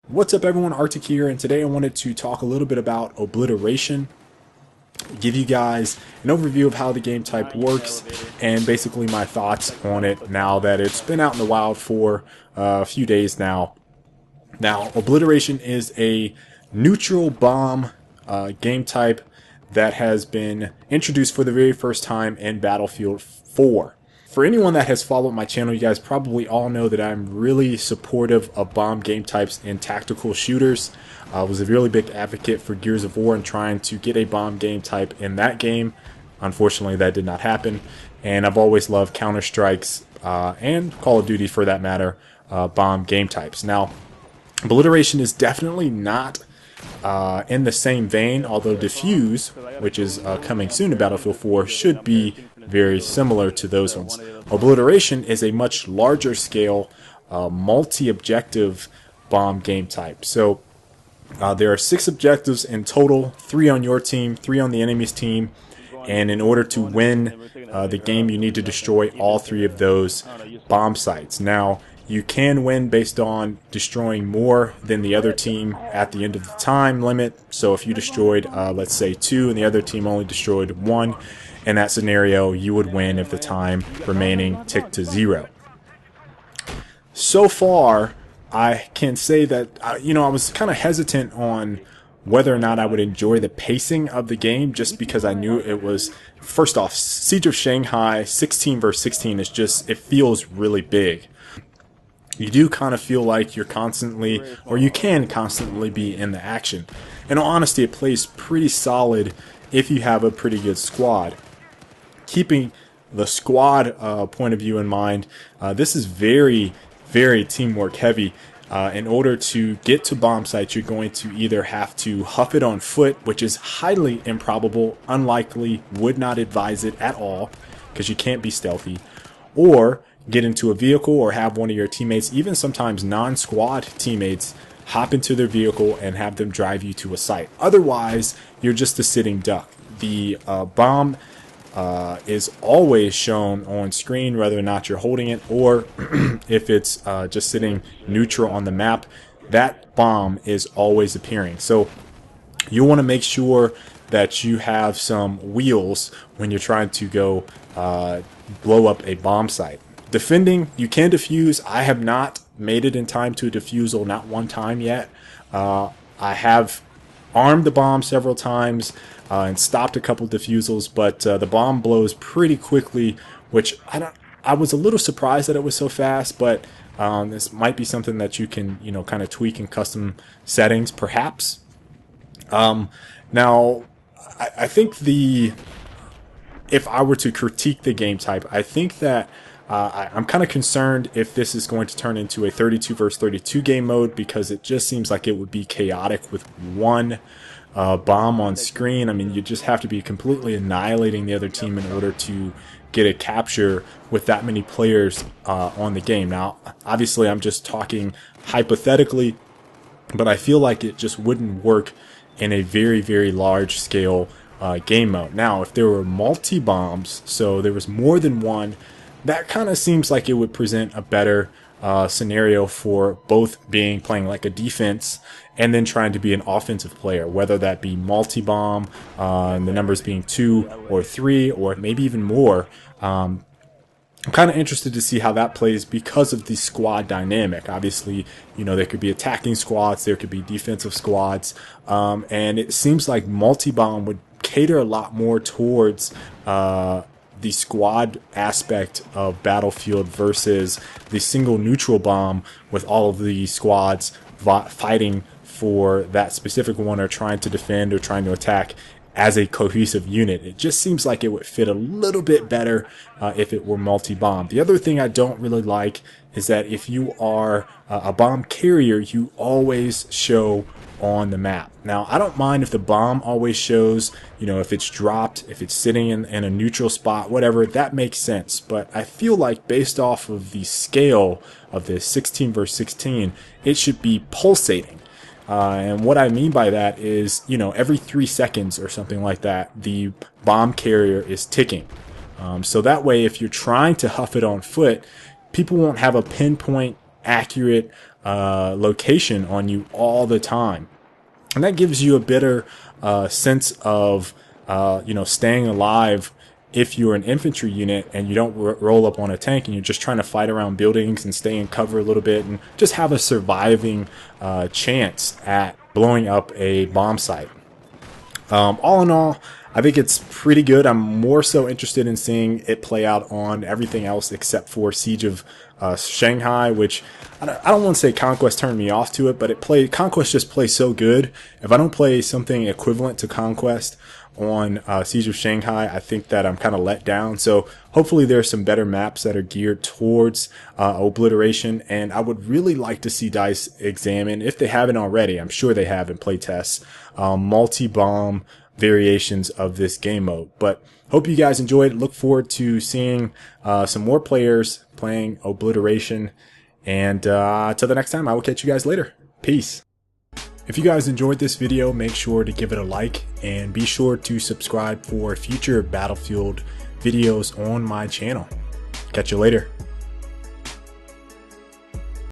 What's up everyone, Arctic here, and today I wanted to talk a little bit about Obliteration, give you guys an overview of how the game type works, and basically my thoughts on it now that it's been out in the wild for a few days now. Now, Obliteration is a neutral bomb game type that has been introduced for the very first time in Battlefield 4. For anyone that has followed my channel, you guys probably all know that I'm really supportive of bomb game types in tactical shooters. I was a really big advocate for Gears of War and trying to get a bomb game type in that game. Unfortunately, that did not happen. And I've always loved Counter-Strike's and Call of Duty, for that matter, bomb game types. Now, Obliteration is definitely not in the same vein, although Diffuse, which is coming soon to Battlefield 4, should be very similar to those ones. Obliteration is a much larger scale, multi-objective bomb game type. So there are 6 objectives in total, 3 on your team, 3 on the enemy's team, and in order to win the game you need to destroy all 3 of those bomb sites. Now, you can win based on destroying more than the other team at the end of the time limit. So if you destroyed, let's say 2, and the other team only destroyed 1, in that scenario, you would win if the time remaining ticked to 0. So far, I can say that, I was kind of hesitant on whether or not I would enjoy the pacing of the game, just because I knew it was, first off, Siege of Shanghai, 16 versus 16 is just, it feels really big. You do kind of feel like you're constantly, or you can constantly be in the action. In all honesty, it plays pretty solid if you have a pretty good squad. Keeping the squad point of view in mind, this is very, very teamwork heavy. In order to get to bomb sites, you're going to either have to huff it on foot, which is highly improbable, unlikely, would not advise it at all, because you can't be stealthy, or get into a vehicle or have one of your teammates, even sometimes non-squad teammates, hop into their vehicle and have them drive you to a site. Otherwise, you're just a sitting duck. The bomb is always shown on screen, whether or not you're holding it, or if it's just sitting neutral on the map, that bomb is always appearing. So you want to make sure that you have some wheels when you're trying to go blow up a bomb site. Defending, you can defuse. I have not made it in time to a defusal, not one time yet. I have armed the bomb several times and stopped a couple defusals, but the bomb blows pretty quickly, which I was a little surprised that it was so fast, but this might be something that you can, kind of tweak in custom settings, perhaps. Now, I think if I were to critique the game type, I think that I'm kind of concerned if this is going to turn into a 32 versus 32 game mode, because it just seems like it would be chaotic with one bomb on screen. I mean, you just have to be completely annihilating the other team in order to get a capture with that many players on the game. Now, obviously, I'm just talking hypothetically, but I feel like it just wouldn't work in a very, very large scale game mode. Now, if there were multi-bombs, so there was more than one, that kind of seems like it would present a better scenario for both playing like a defense and then trying to be an offensive player, whether that be multi-bomb, and the numbers being 2 or 3 or maybe even more. I'm kind of interested to see how that plays because of the squad dynamic. Obviously, there could be attacking squads, there could be defensive squads, and it seems like multi-bomb would cater a lot more towards the squad aspect of Battlefield versus the single neutral bomb with all of the squads fighting for that specific one, or trying to defend or trying to attack as a cohesive unit. It just seems like it would fit a little bit better if it were multi-bomb. The other thing I don't really like is that if you are a bomb carrier, you always show on the map. Now, I don't mind if the bomb always shows, if it's dropped, if it's sitting in a neutral spot, whatever, that makes sense. But I feel like based off of the scale of this 16 versus 16, it should be pulsating. And what I mean by that is, every 3 seconds or something like that, the bomb carrier is ticking. So that way, if you're trying to huff it on foot, people won't have a pinpoint accurate location on you all the time. And that gives you a better sense of, staying alive if you're an infantry unit and you don't roll up on a tank and you're just trying to fight around buildings and stay in cover a little bit and just have a surviving chance at blowing up a bomb site. All in all, I think it's pretty good. I'm more so interested in seeing it play out on everything else except for Siege of Shanghai, which I don't want to say Conquest turned me off to it, but Conquest just plays so good. If I don't play something equivalent to Conquest on Siege of Shanghai, I think that I'm kind of let down. So hopefully there's some better maps that are geared towards Obliteration, and I would really like to see DICE examine, if they haven't already, I'm sure they have in playtests, multi-bomb variations of this game mode. But hope you guys enjoyed. Look forward to seeing some more players playing Obliteration, and till the next time, I will catch you guys later. Peace. If you guys enjoyed this video, make sure to give it a like and be sure to subscribe for future Battlefield videos on my channel. Catch you later.